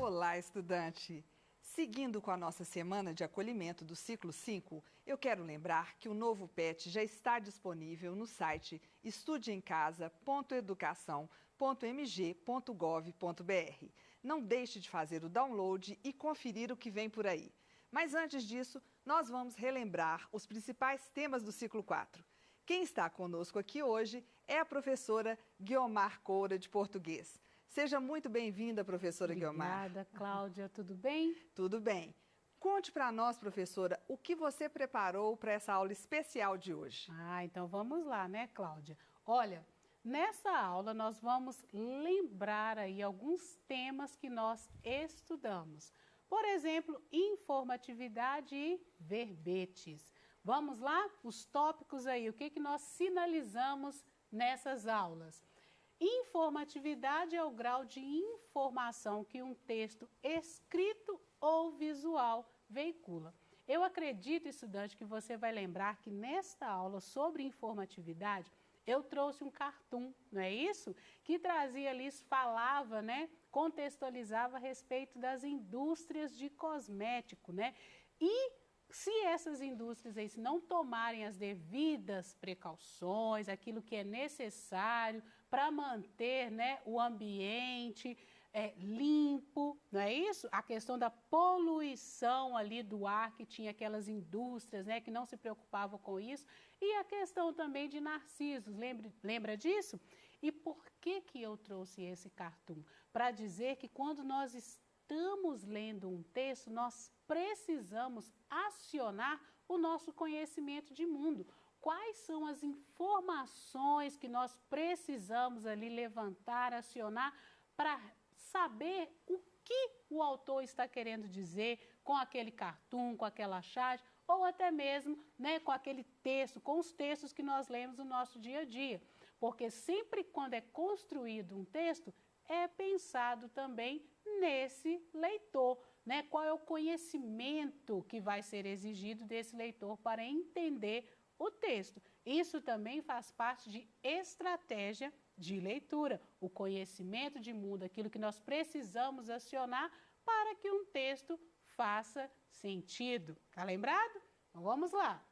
Olá, estudante! Seguindo com a nossa semana de acolhimento do ciclo 5, eu quero lembrar que o novo PET já está disponível no site estudeemcasa.educação.mg.gov.br. Não deixe de fazer o download e conferir o que vem por aí. Mas antes disso, nós vamos relembrar os principais temas do ciclo 4. Quem está conosco aqui hoje é a professora Guiomar Coura, de português. Seja muito bem-vinda, professora Guiomar. Obrigada, Cláudia. Tudo bem? Tudo bem. Conte para nós, professora, o que você preparou para essa aula especial de hoje. Então vamos lá, né, Cláudia? Olha, nessa aula nós vamos lembrar aí alguns temas que nós estudamos. Por exemplo, informatividade e verbetes. Vamos lá? Os tópicos aí, o que nós sinalizamos nessas aulas? Informatividade é o grau de informação que um texto escrito ou visual veicula. Eu acredito, estudante, que você vai lembrar que nesta aula sobre informatividade, eu trouxe um cartoon, não é isso? Que trazia ali, falava, né? Contextualizava a respeito das indústrias de cosmético, né? E se essas indústrias aí, se não tomarem as devidas precauções, aquilo que é necessário para manter, né, o ambiente limpo, não é isso? A questão da poluição ali do ar, que tinha aquelas indústrias, né, que não se preocupavam com isso, e a questão também de narcisos, lembra disso? E por que eu trouxe esse cartoon? Para dizer que quando nós estamos lendo um texto, nós precisamos acionar o nosso conhecimento de mundo. Quais são as informações que nós precisamos ali levantar, acionar, para saber o que o autor está querendo dizer com aquele cartoon, com aquela charge, ou até mesmo, né, com aquele texto, com os textos que nós lemos no nosso dia a dia. Porque sempre quando é construído um texto, é pensado também nesse leitor, né? Qual é o conhecimento que vai ser exigido desse leitor para entender o texto. Isso também faz parte de estratégia de leitura, o conhecimento de mundo, aquilo que nós precisamos acionar para que um texto faça sentido. Tá lembrado? Então vamos lá.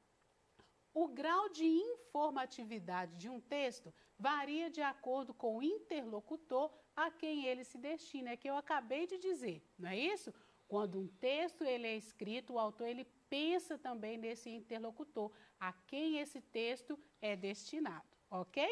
O grau de informatividade de um texto varia de acordo com o interlocutor a quem ele se destina, é que eu acabei de dizer, não é isso? Quando um texto ele é escrito, o autor ele pensa também nesse interlocutor, a quem esse texto é destinado, ok?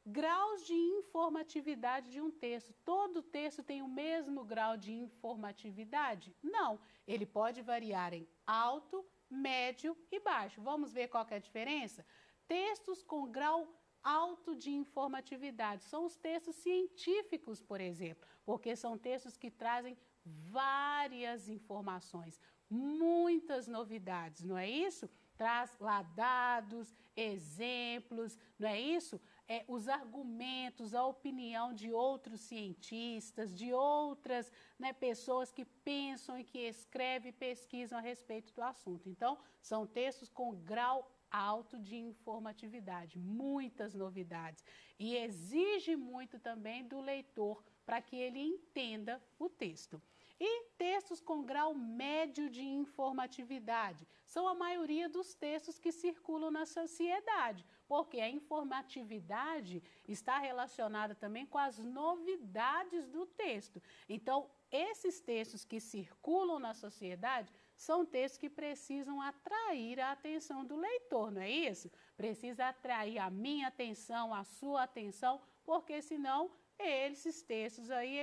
Graus de informatividade de um texto. Todo texto tem o mesmo grau de informatividade? Não, ele pode variar em alto, médio e baixo. Vamos ver qual que é a diferença? Textos com grau alto de informatividade são os textos científicos, por exemplo, porque são textos que trazem várias informações, muitas novidades, não é isso? Traz lá dados, exemplos, não é isso? Os argumentos, a opinião de outros cientistas, de outras, né, pessoas que pensam e que escrevem e pesquisam a respeito do assunto. Então, são textos com grau alto de informatividade, muitas novidades. E exige muito também do leitor para que ele entenda o texto. E textos com grau médio de informatividade são a maioria dos textos que circulam na sociedade, porque a informatividade está relacionada também com as novidades do texto. Então, esses textos que circulam na sociedade são textos que precisam atrair a atenção do leitor, não é isso? Precisa atrair a minha atenção, a sua atenção, porque senão esses textos aí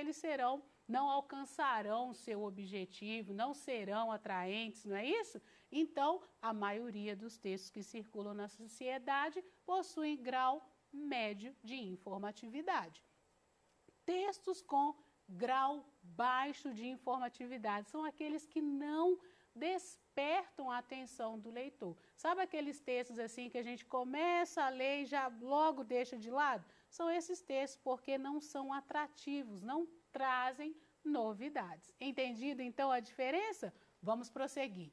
não alcançarão o seu objetivo, não serão atraentes, não é isso? Então, a maioria dos textos que circulam na sociedade possuem grau médio de informatividade. Textos com grau baixo de informatividade são aqueles que não despertam a atenção do leitor. Sabe aqueles textos assim que a gente começa a ler e já logo deixa de lado? São esses textos porque não são atrativos, não trazem novidades. Entendido então a diferença? Vamos prosseguir.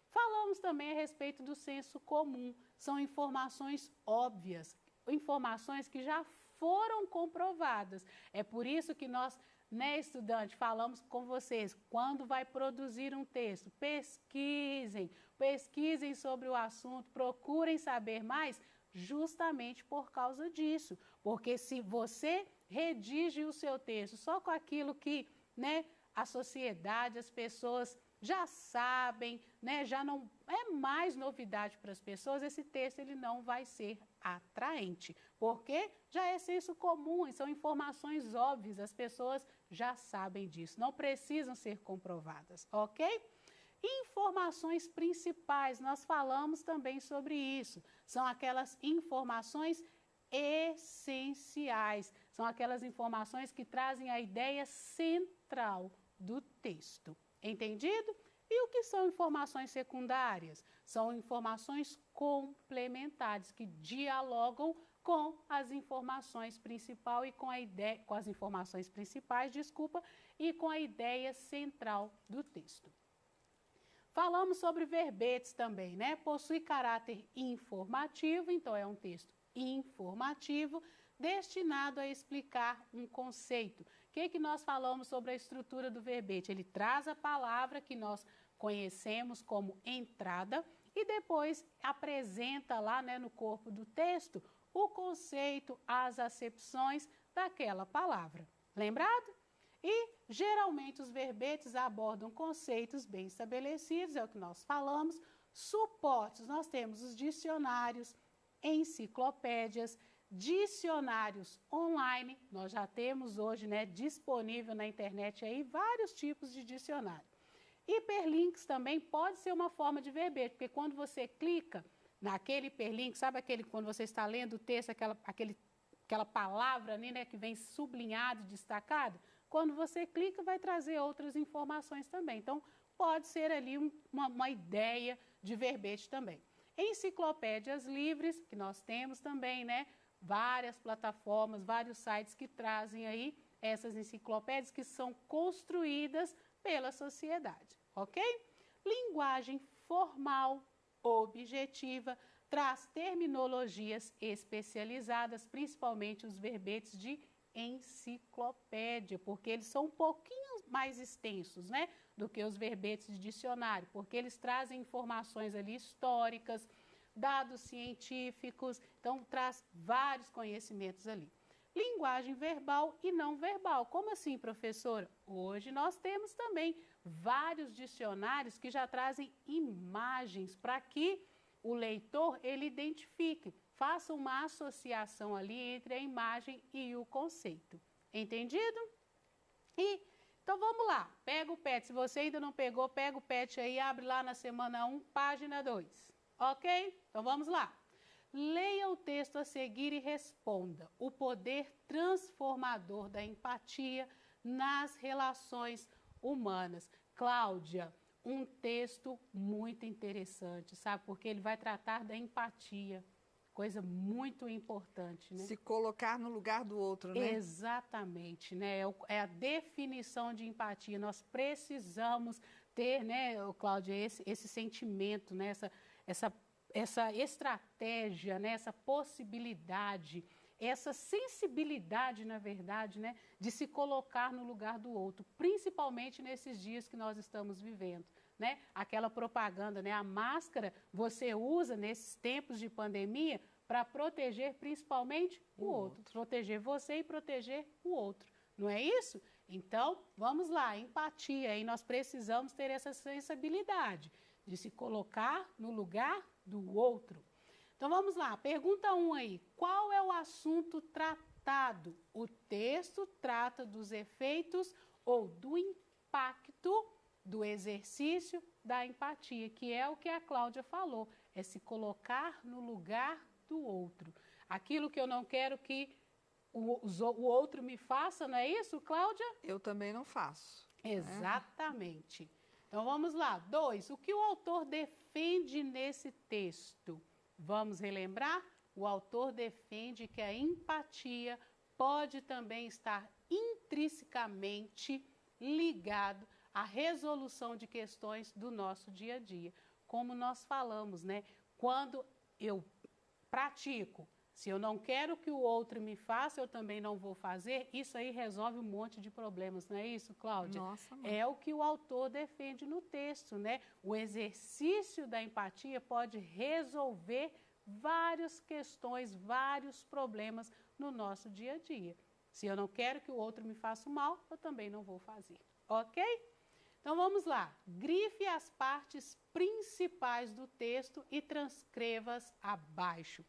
Falamos também a respeito do senso comum. São informações óbvias, informações que já foram comprovadas. É por isso que nós né, estudante, falamos com vocês, quando vai produzir um texto, pesquisem sobre o assunto, procurem saber mais, justamente por causa disso. Porque se você redige o seu texto só com aquilo que, né, a sociedade, as pessoas já sabem, né, já não é mais novidade para as pessoas, esse texto ele não vai ser atraente, porque já é senso comum, são informações óbvias, as pessoas já sabem disso, não precisam ser comprovadas, ok? Informações principais, nós falamos também sobre isso, são aquelas informações essenciais, são aquelas informações que trazem a ideia central do texto. Entendido? E o que são informações secundárias? São informações complementares que dialogam com as informações principais e com as informações principais, e com a ideia central do texto. Falamos sobre verbetes também, né? Possui caráter informativo, então é um texto informativo destinado a explicar um conceito. O que nós falamos sobre a estrutura do verbete? Ele traz a palavra que nós conhecemos como entrada e depois apresenta lá, né, no corpo do texto o conceito, as acepções daquela palavra. Lembrado? E geralmente os verbetes abordam conceitos bem estabelecidos, é o que nós falamos. Suportes, nós temos os dicionários, enciclopédias, dicionários online, nós já temos hoje, né, disponível na internet aí vários tipos de dicionário. Hiperlinks também pode ser uma forma de verbete, porque quando você clica naquele hiperlink, sabe aquele quando você está lendo o texto, aquela palavra ali, né, que vem sublinhado e destacado? Quando você clica, vai trazer outras informações também. Então, pode ser ali uma ideia de verbete também. Enciclopédias livres, que nós temos também, né? Várias plataformas, vários sites que trazem aí essas enciclopédias que são construídas pela sociedade, ok? Linguagem formal, objetiva, traz terminologias especializadas, principalmente os verbetes de enciclopédia, porque eles são um pouquinho mais extensos, né, do que os verbetes de dicionário, porque eles trazem informações ali históricas, dados científicos, então traz vários conhecimentos ali. Linguagem verbal e não verbal. Como assim, professora? Hoje nós temos também vários dicionários que já trazem imagens para que o leitor ele identifique, faça uma associação ali entre a imagem e o conceito. Entendido? Então vamos lá, pega o PET. Se você ainda não pegou, pega o PET aí, abre lá na semana 1, página 2. Ok? Então vamos lá. Leia o texto a seguir e responda. O poder transformador da empatia nas relações humanas. Cláudia, um texto muito interessante, sabe? Porque ele vai tratar da empatia, coisa muito importante, né? Se colocar no lugar do outro, né? Exatamente, né? É a definição de empatia. Nós precisamos ter, né, Cláudia, esse sentimento, né? Essa estratégia, né? Essa possibilidade, essa sensibilidade, na verdade, né? De se colocar no lugar do outro, principalmente nesses dias que nós estamos vivendo, né? Aquela propaganda, né? A máscara você usa nesses tempos de pandemia para proteger principalmente o outro, proteger você e proteger o outro, não é isso? Então, vamos lá, empatia, e nós precisamos ter essa sensibilidade de se colocar no lugar do outro. Então, vamos lá, pergunta 1 aí, qual é o assunto tratado? O texto trata dos efeitos ou do impacto do exercício da empatia, que é o que a Cláudia falou, é se colocar no lugar do outro. Aquilo que eu não quero que o outro me faça, não é isso, Cláudia? Eu também não faço. Exatamente. Então, vamos lá. 2, o que o autor defende nesse texto? Vamos relembrar? O autor defende que a empatia pode também estar intrinsecamente ligado à resolução de questões do nosso dia a dia. Como nós falamos, né? Quando eu pratico Se eu não quero que o outro me faça, eu também não vou fazer. Isso aí resolve um monte de problemas, não é isso, Cláudia? Nossa, mãe. É o que o autor defende no texto, né? O exercício da empatia pode resolver várias questões, vários problemas no nosso dia a dia. Se eu não quero que o outro me faça o mal, eu também não vou fazer, ok? Então vamos lá. Grife as partes principais do texto e transcreva-as abaixo.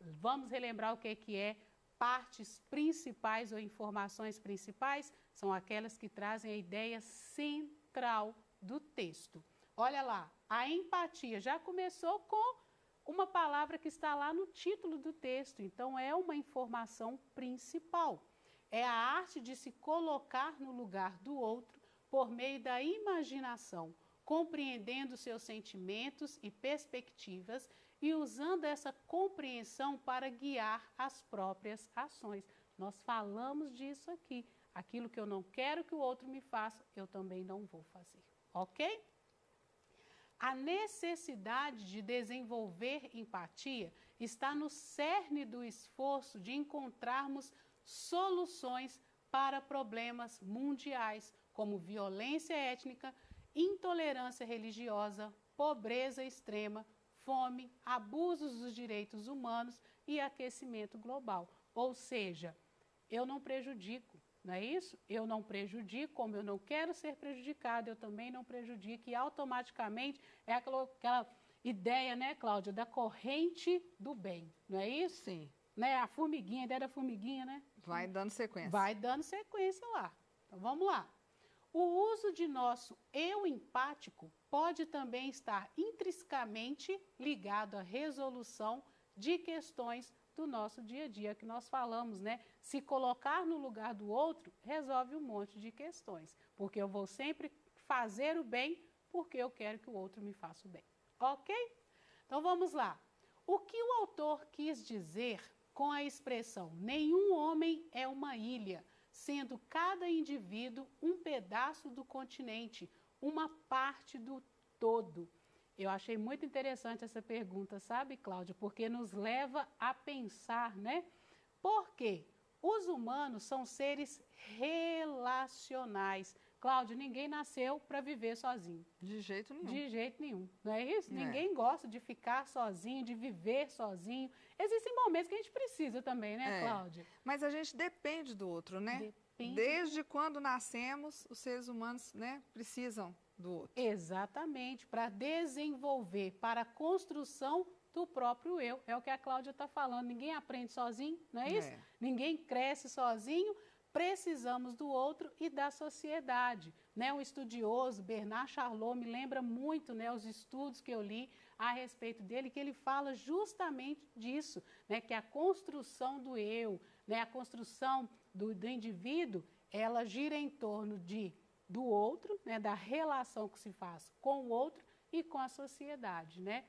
Vamos relembrar o que é partes principais ou informações principais? São aquelas que trazem a ideia central do texto. Olha lá, a empatia já começou com uma palavra que está lá no título do texto, então é uma informação principal. É a arte de se colocar no lugar do outro por meio da imaginação, compreendendo seus sentimentos e perspectivas e usando essa compreensão para guiar as próprias ações. Nós falamos disso aqui. Aquilo que eu não quero que o outro me faça, eu também não vou fazer. Ok? A necessidade de desenvolver empatia está no cerne do esforço de encontrarmos soluções para problemas mundiais, como violência étnica, intolerância religiosa, pobreza extrema, fome, abusos dos direitos humanos e aquecimento global. Ou seja, eu não prejudico, não é isso? Eu não prejudico, como eu não quero ser prejudicado, eu também não prejudico e automaticamente é aquela ideia, né, Cláudia, da corrente do bem, não é isso? Sim. Né? A formiguinha, a ideia da formiguinha, né? Vai dando sequência. Vai dando sequência lá. Então vamos lá. O uso de nosso eu empático pode também estar intrinsecamente ligado à resolução de questões do nosso dia a dia, que nós falamos, né? Se colocar no lugar do outro, resolve um monte de questões, porque eu vou sempre fazer o bem porque eu quero que o outro me faça o bem, ok? Então vamos lá. O que o autor quis dizer com a expressão nenhum homem é uma ilha, sendo cada indivíduo um pedaço do continente, uma parte do todo? Eu achei muito interessante essa pergunta, sabe, Cláudia? Porque nos leva a pensar, né? Por quê? Os humanos são seres relacionais. Cláudia, ninguém nasceu para viver sozinho. De jeito nenhum. De jeito nenhum, não é isso? É. Ninguém gosta de ficar sozinho, de viver sozinho. Existem momentos que a gente precisa também, né, Cláudia? Mas a gente depende do outro, né? Depende. Desde quando nascemos, os seres humanos, né, precisam do outro. Exatamente, para desenvolver, para a construção do próprio eu. É o que a Cláudia está falando. Ninguém aprende sozinho, não é isso? Ninguém cresce sozinho. Precisamos do outro e da sociedade. Né? Um estudioso, Bernard Charlot, me lembra muito, né, os estudos que eu li a respeito dele, que ele fala justamente disso, né, que a construção do eu, né, a construção do indivíduo, ela gira em torno do outro, né, da relação que se faz com o outro e com a sociedade. Né?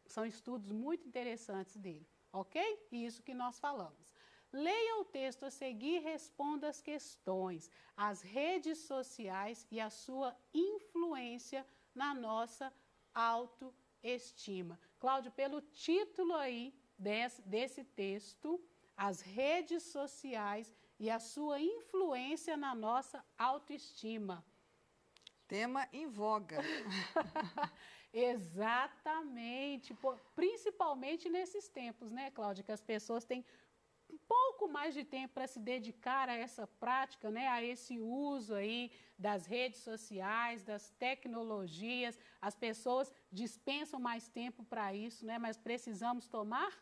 São estudos muito interessantes dele, ok? E isso que nós falamos. Leia o texto a seguir e responda as questões, as redes sociais e a sua influência na nossa autoestima. Cláudio, pelo título aí desse texto, as redes sociais e a sua influência na nossa autoestima. Tema em voga. Exatamente, principalmente nesses tempos, né, Cláudia, que as pessoas têm um pouco mais de tempo para se dedicar a essa prática, né, a esse uso aí das redes sociais, das tecnologias. As pessoas dispensam mais tempo para isso, né, mas precisamos tomar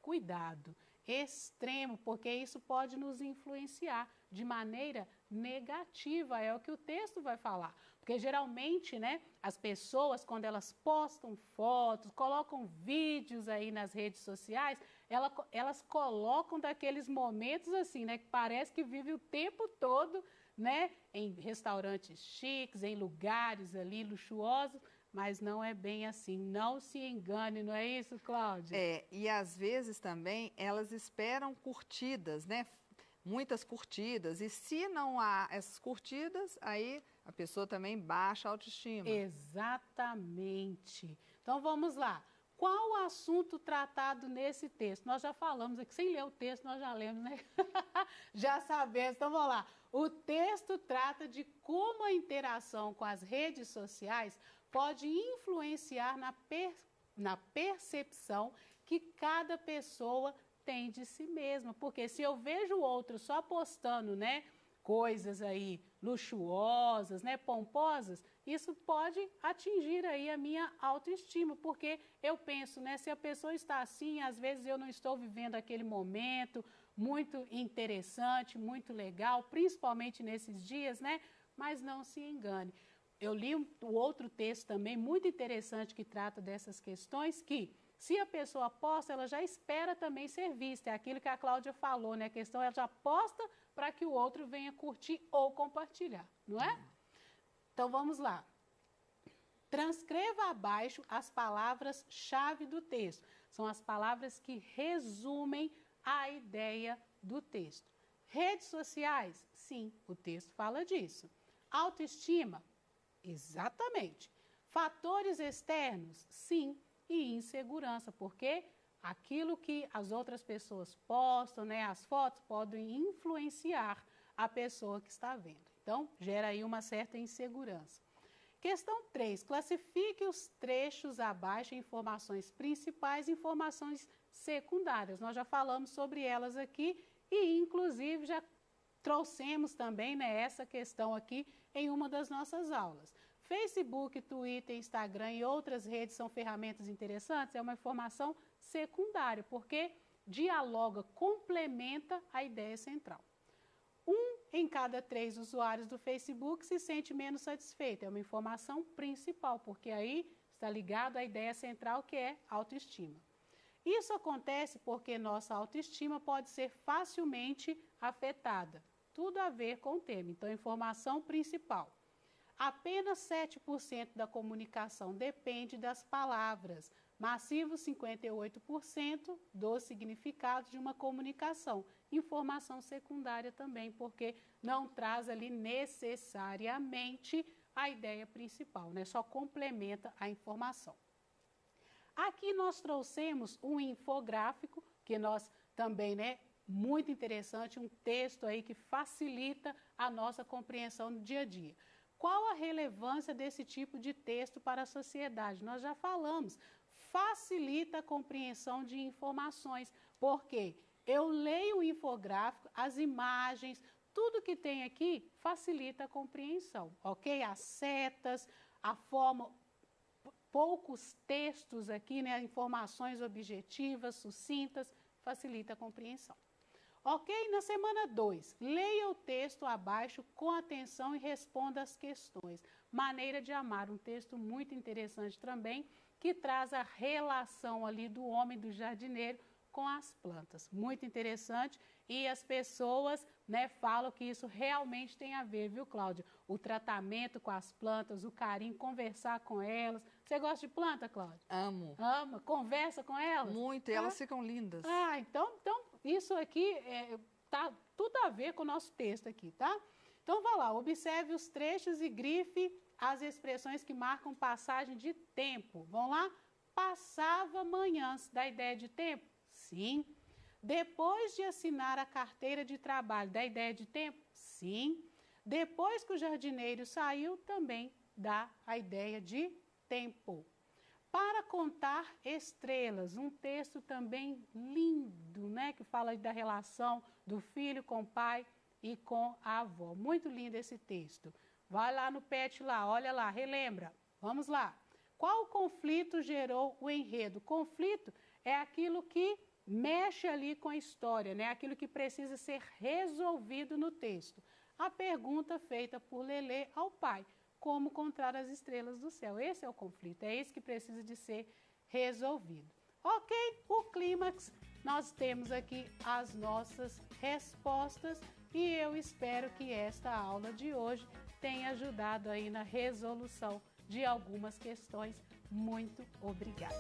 cuidado extremo, porque isso pode nos influenciar de maneira negativa, é o que o texto vai falar. Porque geralmente, né, as pessoas, quando elas postam fotos, colocam vídeos aí nas redes sociais, elas colocam daqueles momentos assim, né, que parece que vive o tempo todo, né, em restaurantes chiques, em lugares ali luxuosos, mas não é bem assim. Não se engane, não é isso, Cláudia? E às vezes também elas esperam curtidas, né? Muitas curtidas. E se não há essas curtidas, aí a pessoa também baixa a autoestima. Exatamente. Então vamos lá. Qual o assunto tratado nesse texto? Nós já falamos aqui, sem ler o texto, nós já lemos, né? Já sabemos, então vamos lá. O texto trata de como a interação com as redes sociais pode influenciar na percepção que cada pessoa tem de si mesma. Porque se eu vejo o outro só postando, né, coisas aí luxuosas, né, pomposas, isso pode atingir aí a minha autoestima, porque eu penso, né, se a pessoa está assim, às vezes eu não estou vivendo aquele momento muito interessante, muito legal, principalmente nesses dias, né, mas não se engane. Eu li um outro texto também muito interessante que trata dessas questões, que se a pessoa posta, ela já espera também ser vista. É aquilo que a Cláudia falou, né? A questão ela já posta para que o outro venha curtir ou compartilhar, não é? Então vamos lá. Transcreva abaixo as palavras-chave do texto. São as palavras que resumem a ideia do texto. Redes sociais? Sim, o texto fala disso. Autoestima? Exatamente. Fatores externos? Sim. E insegurança, porque aquilo que as outras pessoas postam, né, as fotos, podem influenciar a pessoa que está vendo. Então, gera aí uma certa insegurança. Questão 3. Classifique os trechos abaixo em informações principais e informações secundárias. Nós já falamos sobre elas aqui e, inclusive, já trouxemos também, né, essa questão aqui em uma das nossas aulas. Facebook, Twitter, Instagram e outras redes são ferramentas interessantes, é uma informação secundária, porque dialoga, complementa a ideia central. 1 em cada 3 usuários do Facebook se sente menos satisfeito, é uma informação principal, porque aí está ligado à ideia central que é autoestima. Isso acontece porque nossa autoestima pode ser facilmente afetada, tudo a ver com o tema, então informação principal. Apenas 7% da comunicação depende das palavras, massivo 58% dos significados de uma comunicação. Informação secundária também, porque não traz ali necessariamente a ideia principal, né? Só complementa a informação. Aqui nós trouxemos um infográfico, que nós também, né? Muito interessante, um texto aí que facilita a nossa compreensão no dia a dia. Qual a relevância desse tipo de texto para a sociedade? Nós já falamos, facilita a compreensão de informações, porque eu leio o infográfico, as imagens, tudo que tem aqui facilita a compreensão, ok? As setas, a forma, poucos textos aqui, né? Informações objetivas, sucintas, facilita a compreensão. Ok? Na semana 2, leia o texto abaixo com atenção e responda as questões. Maneira de amar, um texto muito interessante também, que traz a relação ali do homem, do jardineiro, com as plantas. Muito interessante e as pessoas, né, falam que isso realmente tem a ver, viu, Cláudia? O tratamento com as plantas, o carinho, conversar com elas. Você gosta de planta, Cláudia? Amo. Ama? Conversa com elas? Muito, e elas ficam lindas. Então isso aqui tá tudo a ver com o nosso texto aqui, tá? Então, vá lá, observe os trechos e grife as expressões que marcam passagem de tempo. Vão lá? Passava manhãs. Dá ideia de tempo? Sim. Depois de assinar a carteira de trabalho, dá ideia de tempo? Sim. Depois que o jardineiro saiu, também dá a ideia de tempo. Para contar estrelas, um texto também lindo, né? Que fala da relação do filho com o pai e com a avó. Muito lindo esse texto. Vai lá no PET lá, olha lá, relembra. Vamos lá. Qual conflito gerou o enredo? Conflito é aquilo que mexe ali com a história, né? Aquilo que precisa ser resolvido no texto. A pergunta feita por Lelê ao pai. Como contar as estrelas do céu. Esse é o conflito, é esse que precisa de ser resolvido. Ok, o clímax, nós temos aqui as nossas respostas e eu espero que esta aula de hoje tenha ajudado aí na resolução de algumas questões. Muito obrigada.